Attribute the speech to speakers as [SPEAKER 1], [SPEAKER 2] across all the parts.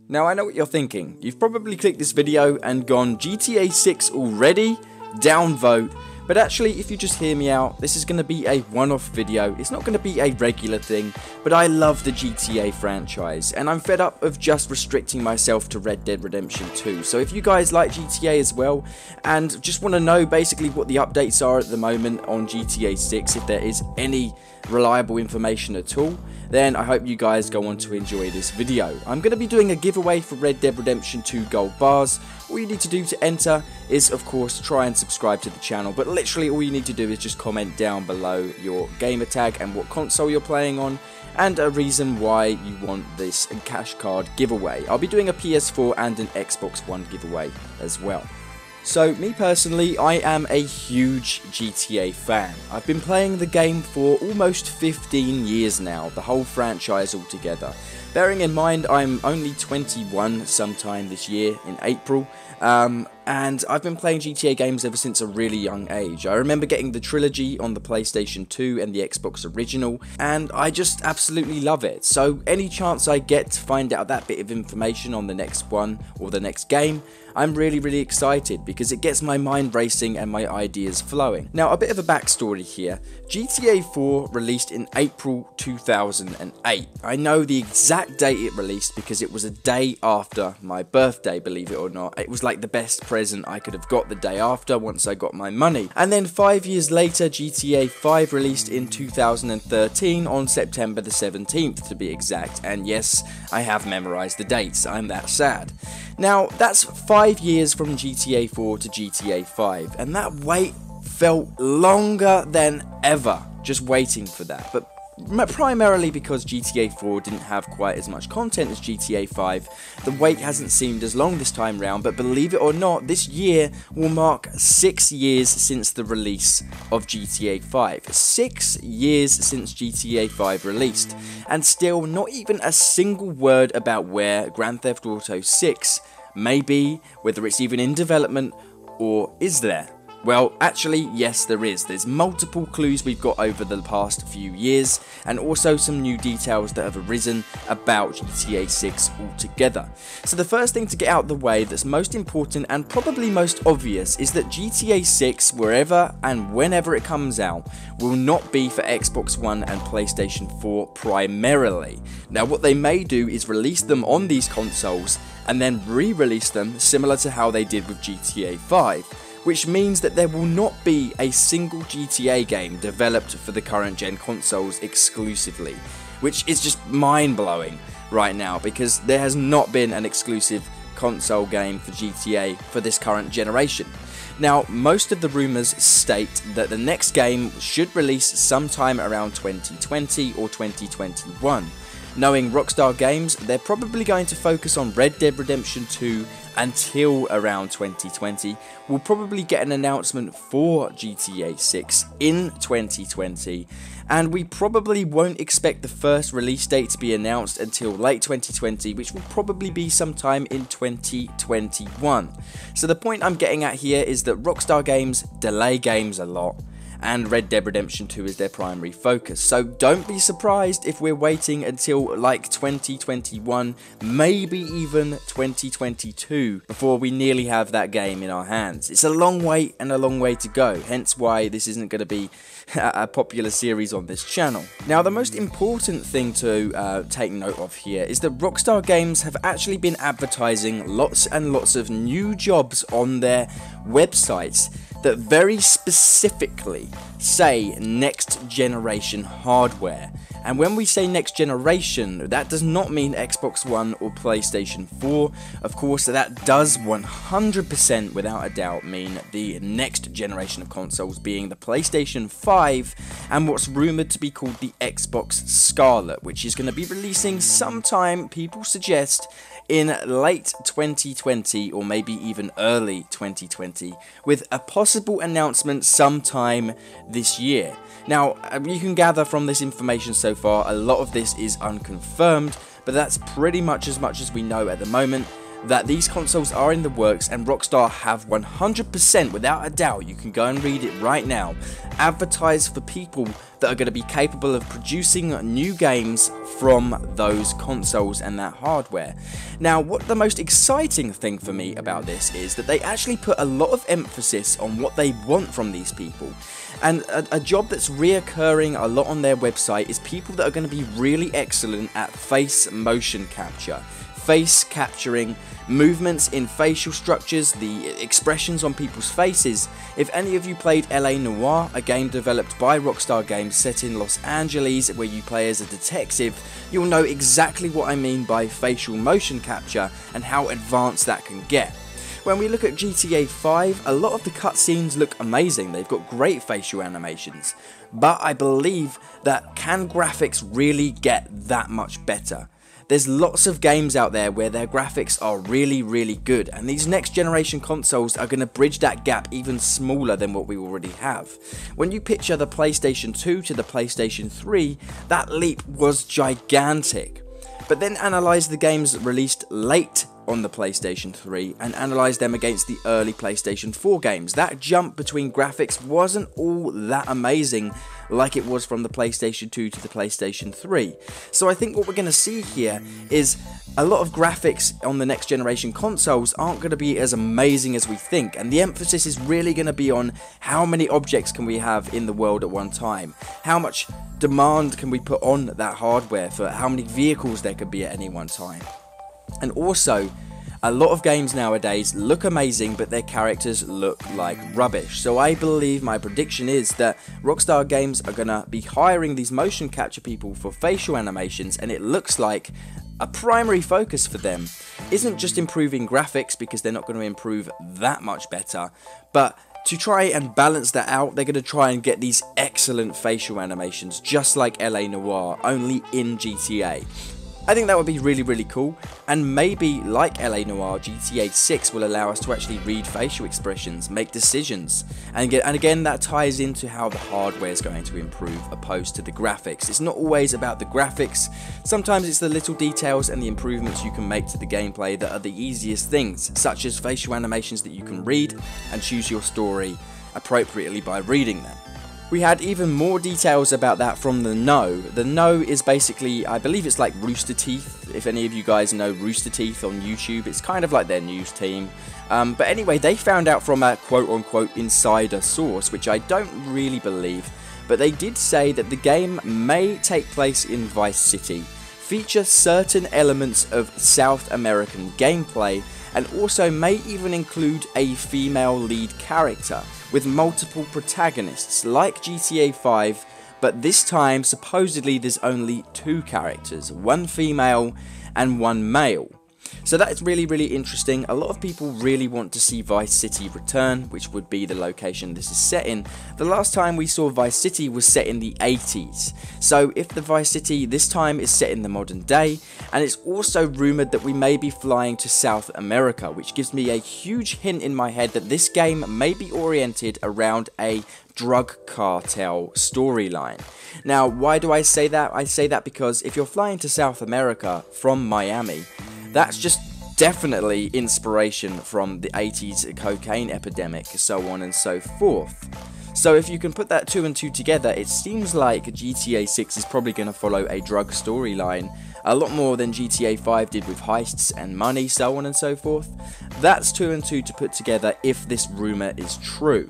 [SPEAKER 1] Now I know what you're thinking. You've probably clicked this video and gone GTA 6 already? Downvote. But actually, if you just hear me out, this is going to be a one-off video. It's not going to be a regular thing, but I love the GTA franchise, and I'm fed up of just restricting myself to Red Dead Redemption 2. So if you guys like GTA as well, and just want to know basically what the updates are at the moment on GTA 6, if there is any reliable information at all, then I hope you guys go on to enjoy this video. I'm going to be doing a giveaway for Red Dead Redemption 2 gold bars. All you need to do to enter is, of course, try and subscribe to the channel, but literally all you need to do is just comment down below your gamer tag and what console you're playing on, and a reason why you want this cash card giveaway. I'll be doing a PS4 and an Xbox One giveaway as well. So, me personally, I am a huge GTA fan. I've been playing the game for almost 15 years now, the whole franchise altogether. Bearing in mind I'm only 21 sometime this year in April, and I've been playing GTA games ever since a really young age. I remember getting the trilogy on the PlayStation 2 and the Xbox original, and I just absolutely love it. So any chance I get to find out that bit of information on the next one or the next game, I'm really excited because it gets my mind racing and my ideas flowing. Now, a bit of a backstory here. GTA 4 released in April 2008. I know the exact date it released because it was a day after my birthday, believe it or not. It was like the best present I could have got the day after once I got my money. And then 5 years later, GTA 5 released in 2013 on September the 17th to be exact. And yes, I have memorized the dates. I'm that sad. Now, that's 5 years from GTA 4 to GTA 5, and that wait felt longer than ever, just waiting for that. But primarily because GTA 4 didn't have quite as much content as GTA 5, the wait hasn't seemed as long this time round, but believe it or not, this year will mark 6 years since the release of GTA 5. 6 years since GTA 5 released, and still not even a single word about where Grand Theft Auto 6 may be, whether it's even in development, or is there? Well, actually, yes, there is. There's multiple clues we've got over the past few years, and also some new details that have arisen about GTA 6 altogether. So the first thing to get out the way that's most important and probably most obvious is that GTA 6, wherever and whenever it comes out, will not be for Xbox One and PlayStation 4 primarily. Now, what they may do is release them on these consoles and then re-release them similar to how they did with GTA 5. Which means that there will not be a single GTA game developed for the current gen consoles exclusively, which is just mind-blowing right now because there has not been an exclusive console game for GTA for this current generation. Now, most of the rumours state that the next game should release sometime around 2020 or 2021. Knowing Rockstar Games, they're probably going to focus on Red Dead Redemption 2 until around 2020. We'll probably get an announcement for GTA 6 in 2020, and we probably won't expect the first release date to be announced until late 2020, which will probably be sometime in 2021. So the point I'm getting at here is that Rockstar Games delay games a lot, and Red Dead Redemption 2 is their primary focus. So don't be surprised if we're waiting until like 2021, maybe even 2022, before we nearly have that game in our hands. It's a long wait and a long way to go, hence why this isn't going to be a popular series on this channel. Now, the most important thing to take note of here is that Rockstar Games have actually been advertising lots and lots of new jobs on their websites that very specifically say next generation hardware. And when we say next generation, that does not mean Xbox One or PlayStation 4. Of course, that does 100% without a doubt mean the next generation of consoles being the PlayStation 5 and what's rumoured to be called the Xbox Scarlet, which is going to be releasing sometime, people suggest, in late 2020 or maybe even early 2020, with a possible announcement sometime this year. Now, you can gather from this information so far, a lot of this is unconfirmed, but that's pretty much as we know at the moment, that these consoles are in the works, and Rockstar have 100%, without a doubt, you can go and read it right now, advertised for people that that are going to be capable of producing new games from those consoles and that hardware. Now, what the most exciting thing for me about this is that they actually put a lot of emphasis on what they want from these people. And a job that's reoccurring a lot on their website is people that are going to be really excellent at face motion capture. Face capturing movements in facial structures, the expressions on people's faces. If any of you played L.A. Noire, a game developed by Rockstar Games set in Los Angeles where you play as a detective, you'll know exactly what I mean by facial motion capture and how advanced that can get. When we look at GTA 5, a lot of the cutscenes look amazing, they've got great facial animations, but I believe that can graphics really get that much better? There's lots of games out there where their graphics are really good, and these next generation consoles are going to bridge that gap even smaller than what we already have. When you picture the PlayStation 2 to the PlayStation 3, that leap was gigantic. But then analyse the games released late on the PlayStation 3 and analyse them against the early PlayStation 4 games. That jump between graphics wasn't all that amazing like it was from the PlayStation 2 to the PlayStation 3. So I think what we're going to see here is a lot of graphics on the next generation consoles aren't going to be as amazing as we think, and the emphasis is really going to be on how many objects can we have in the world at one time, how much demand can we put on that hardware for how many vehicles there could be at any one time. And also, a lot of games nowadays look amazing, but their characters look like rubbish. So I believe, my prediction is that Rockstar Games are going to be hiring these motion capture people for facial animations, and it looks like a primary focus for them isn't just improving graphics, because they're not going to improve that much better, but to try and balance that out, they're going to try and get these excellent facial animations, just like L.A. Noire, only in GTA. I think that would be really cool, and maybe like L.A. Noire, GTA 6 will allow us to actually read facial expressions, make decisions, and again that ties into how the hardware is going to improve opposed to the graphics. It's not always about the graphics, sometimes it's the little details and the improvements you can make to the gameplay that are the easiest things, such as facial animations that you can read and choose your story appropriately by reading them. We had even more details about that from The Know. The Know is basically, I believe it's like Rooster Teeth. If any of you guys know Rooster Teeth on YouTube, it's kind of like their news team. But anyway, they found out from a quote-unquote insider source, which I don't really believe, but they did say that the game may take place in Vice City, feature certain elements of South American gameplay, and also may even include a female lead character, with multiple protagonists like GTA 5, but this time supposedly there's only 2 characters, one female and one male. So that's really interesting. A lot of people really want to see Vice City return, which would be the location this is set in. The last time we saw Vice City was set in the 80s. So if the Vice City this time is set in the modern day, and it's also rumoured that we may be flying to South America, which gives me a huge hint in my head that this game may be oriented around a drug cartel storyline. Now, why do I say that? I say that because if you're flying to South America from Miami, that's just definitely inspiration from the 80s cocaine epidemic, so on and so forth. So if you can put that 2 and 2 together, it seems like GTA 6 is probably going to follow a drug storyline, a lot more than GTA 5 did with heists and money, so on and so forth. That's 2 and 2 to put together if this rumour is true.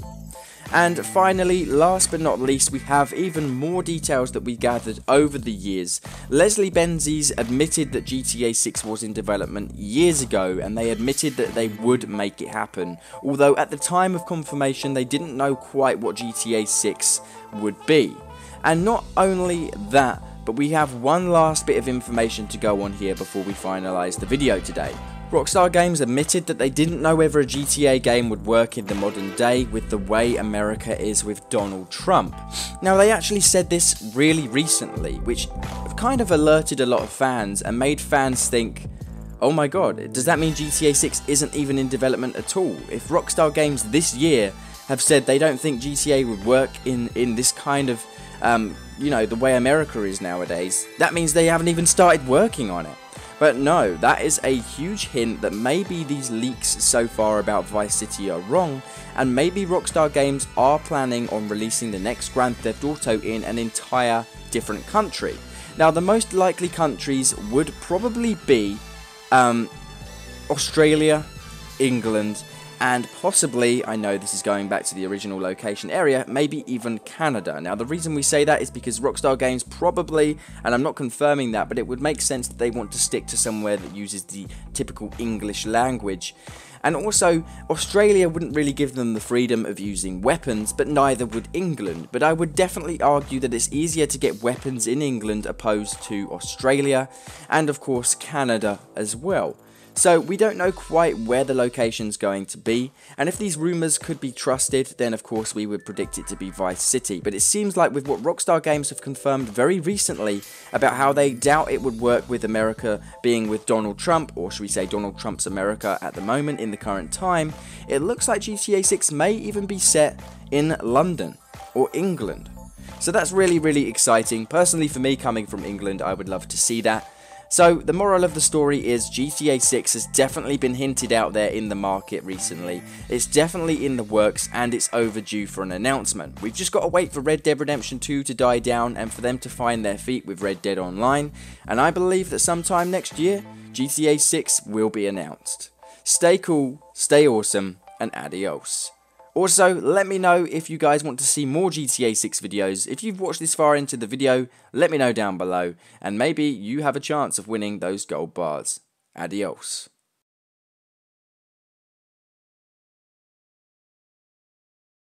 [SPEAKER 1] And finally, last but not least, we have even more details that we gathered over the years. Leslie Benzies admitted that GTA 6 was in development years ago, and they admitted that they would make it happen, although at the time of confirmation they didn't know quite what GTA 6 would be. And not only that, but we have one last bit of information to go on here before we finalise the video today. Rockstar Games admitted that they didn't know whether a GTA game would work in the modern day with the way America is with Donald Trump. Now, they actually said this really recently, which kind of alerted a lot of fans and made fans think, oh my god, does that mean GTA 6 isn't even in development at all? If Rockstar Games this year have said they don't think GTA would work in this kind of, you know, the way America is nowadays, that means they haven't even started working on it. But no, that is a huge hint that maybe these leaks so far about Vice City are wrong, and maybe Rockstar Games are planning on releasing the next Grand Theft Auto in an entire different country. Now, the most likely countries would probably be Australia, England, and possibly, I know this is going back to the original location area, maybe even Canada. Now, the reason we say that is because Rockstar Games probably, and I'm not confirming that, but it would make sense that they want to stick to somewhere that uses the typical English language. And also, Australia wouldn't really give them the freedom of using weapons, but neither would England. But I would definitely argue that it's easier to get weapons in England opposed to Australia, and of course Canada as well. So we don't know quite where the location's going to be, and if these rumours could be trusted, then of course we would predict it to be Vice City. But it seems like with what Rockstar Games have confirmed very recently about how they doubt it would work with America being with Donald Trump, or should we say Donald Trump's America at the moment in the current time, it looks like GTA 6 may even be set in London or England. So that's really, really exciting. Personally, for me, coming from England, I would love to see that. So, the moral of the story is GTA 6 has definitely been hinted out there in the market recently. It's definitely in the works and it's overdue for an announcement. We've just got to wait for Red Dead Redemption 2 to die down and for them to find their feet with Red Dead Online. And I believe that sometime next year, GTA 6 will be announced. Stay cool, stay awesome, and adios. Also, let me know if you guys want to see more GTA 6 videos. If you've watched this far into the video, let me know down below, and maybe you have a chance of winning those gold bars. Adios.